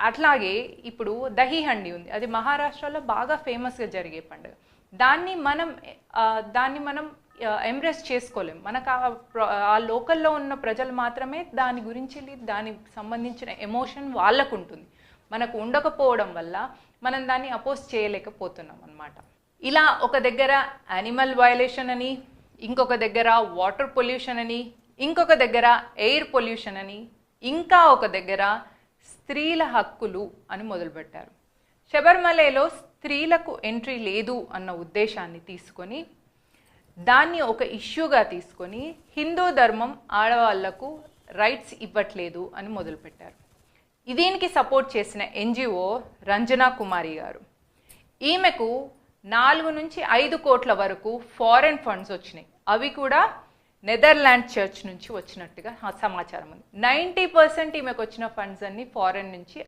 అట్లాగే ఇప్పుడు దహీ హండి ఉంది, అది మహారాష్ట్రలో బాగా ఫేమస్గా జరిగే పండుగ. దాన్ని మనం ఎంబ్రేస్ చేసుకోలేం. మనకు ఆ లోకల్లో ఉన్న ప్రజలు మాత్రమే దాని గురించి దానికి సంబంధించిన ఎమోషన్ వాళ్ళకు ఉంటుంది. మనకు ఉండకపోవడం వల్ల మనం దాన్ని అపోజ్ చేయలేకపోతున్నాం అన్నమాట. ఇలా ఒక దగ్గర యానిమల్ వయలేషన్ అని, ఇంకొక దగ్గర వాటర్ పొల్యూషన్ అని, ఇంకొక దగ్గర ఎయిర్ పొల్యూషన్ అని, ఇంకా ఒక దగ్గర స్త్రీల హక్కులు అని మొదలుపెట్టారు. శబరిమలలో స్త్రీలకు ఎంట్రీ లేదు అన్న ఉద్దేశాన్ని తీసుకొని దాన్ని ఒక ఇష్యూగా తీసుకొని హిందూ ధర్మం ఆడవాళ్లకు రైట్స్ ఇవ్వట్లేదు అని మొదలుపెట్టారు. దీనికి సపోర్ట్ చేసిన ఎన్జిఓ రంజనా కుమారి గారు. ఈమెకు 4 నుంచి 5 కోట్ల వరకు ఫారెన్ ఫండ్స్ వచ్చినాయి. అవి కూడా నెదర్లాండ్ చర్చ్ నుంచి వచ్చినట్టుగా సమాచారం ఉంది. 90% ఈమెకు వచ్చిన ఫండ్స్ అన్ని ఫారెన్ నుంచి